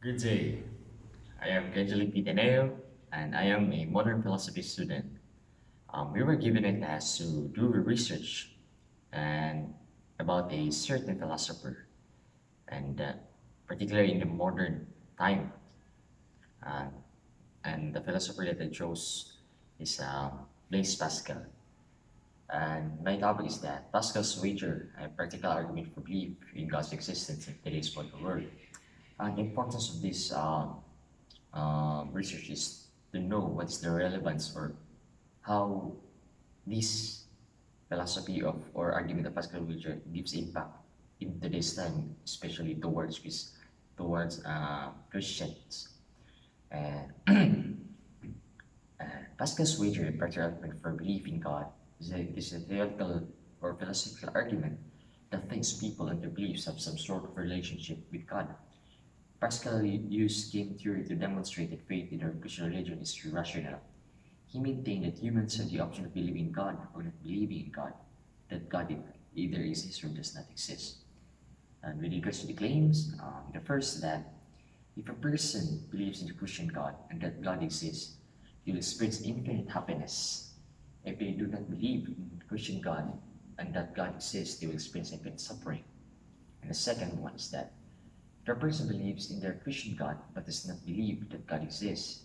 Good day. I am Kenjali Pitaneo, and I am a modern philosophy student. We were given a task to do research and about a certain philosopher, and particularly in the modern time. Uh, and the philosopher that I chose is Blaise Pascal. And my topic is that Pascal's wager, a practical argument for belief in God's existence in today's modern world. The importance of this research is to know what's the relevance or how this philosophy of or argument of Pascal Wager gives impact in today's time, especially towards Christians. And Pascal's wager, a better argument for belief in God, is a theoretical or philosophical argument that thinks people and their beliefs have some sort of relationship with God. Pascal used game theory to demonstrate that faith in our Christian religion is irrational. He maintained that humans have the option of believing in God or not believing in God, that God either exists or does not exist. And with regards to the claims, the first that if a person believes in the Christian God and that God exists, they will experience infinite happiness. If they do not believe in the Christian God and that God exists, they will experience infinite suffering. And the second one is that if a person believes in their Christian God but does not believe that God exists,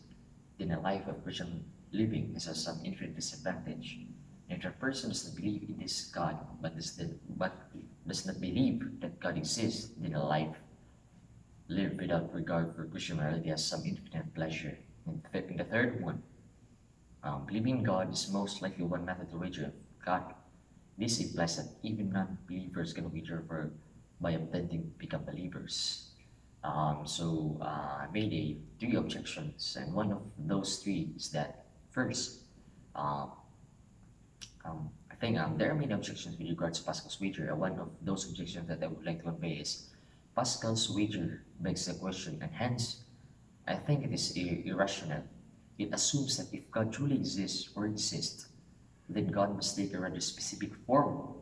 then a life of Christian living has some infinite disadvantage. And if a person does not believe in this God but does not believe that God exists, then a life lived without regard for Christian morality has some infinite pleasure. And the third one, believing in God is most likely one method to wager God. This implies that even non-believers can wager for by attempting to become believers. I made three objections, and one of those three is that first, um, I think there are many objections with regards to Pascal's wager. And one of those objections that I would like to convey is Pascal's wager begs the question, and hence I think it is irrational. It assumes that if God truly exists or exists, then God must take a rather specific form,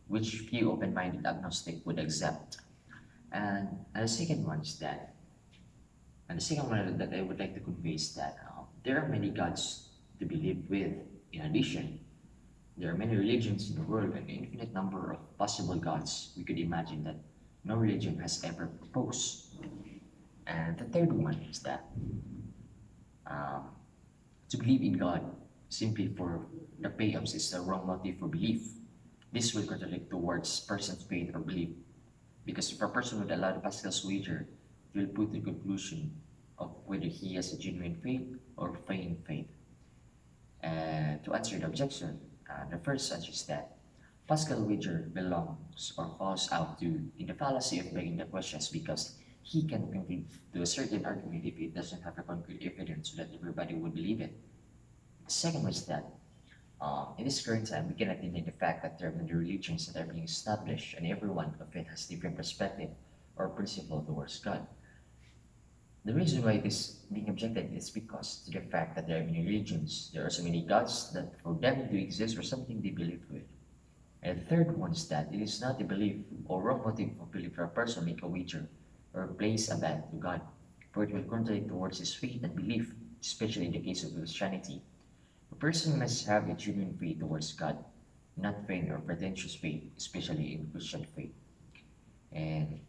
which few open-minded agnostic would accept. And the second one is that, and the second one that I would like to convey is that there are many gods to be lived with. In addition, there are many religions in the world and an infinite number of possible gods we could imagine that no religion has ever proposed. And the third one is that um, to believe in God simply for the payoffs is the wrong motive for belief. This will contradict towards person's faith or belief because if a person would allow the Pascal's wager, he will put the conclusion of whether he has a genuine faith or feigned faith. And to answer the objection, the first answer is that Pascal wager belongs or falls out to in the fallacy of begging the questions because he can conclude to a certain argument if it doesn't have a concrete evidence so that everybody would believe it. The second was that in this current time, we cannot deny the fact that there are many religions that are being established and every one of it has different perspective or principle towards God. The reason why this being objected is because to the fact that there are many religions, there are so many gods that for them to exist or something they believe with. And the third one is that it is not a belief or wrong motive of belief for a person make a wager or place a bet to God, for it will contradict towards his faith and belief, especially in the case of Christianity. A person must have a genuine faith towards God, not vain or pretentious faith, especially in Christian faith. And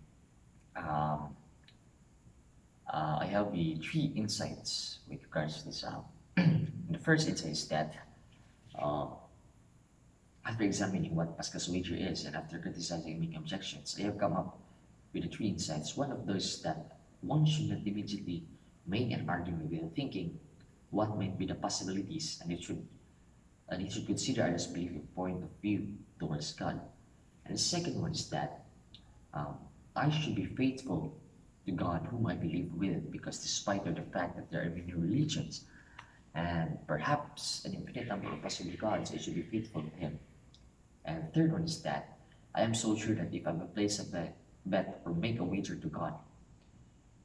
um, I have the three insights with regards to this. The first insight is that uh, after examining what Pascal's wager is and after criticizing and making objections, I have come up with the three insights. One of those is that one should not immediately make an argument without thinking what might be the possibilities, and it should consider others' belief and point of view towards God. And the second one is that um, I should be faithful to God whom I believe with, because despite of the fact that there are many religions and perhaps an infinite number of possible gods, I should be faithful to Him. And the third one is that I am so sure that if I will place a bet or make a wager to God,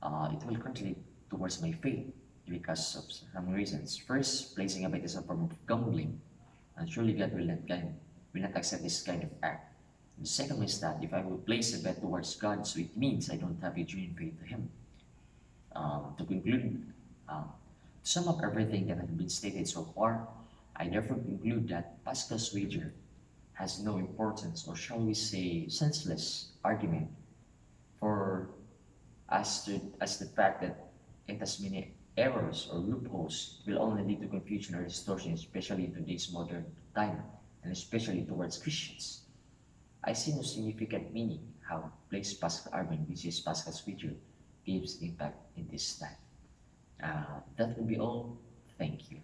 it will contribute towards my faith because of some reasons. First, placing a bet is a form of gambling, and surely God will not accept this kind of act. The second is that if I will place a bet towards God, so it means I don't have a genuine faith to Him. To conclude, to sum up everything that has been stated so far, I therefore conclude that Pascal's wager has no importance, or shall we say, senseless argument for as the fact that it has many errors or loopholes will only lead to confusion or distortion, especially in today's modern time, and especially towards Christians. I see no significant meaning how Blaise Pascal argument, which is Pascal's feature, gives impact in this time. That will be all. Thank you.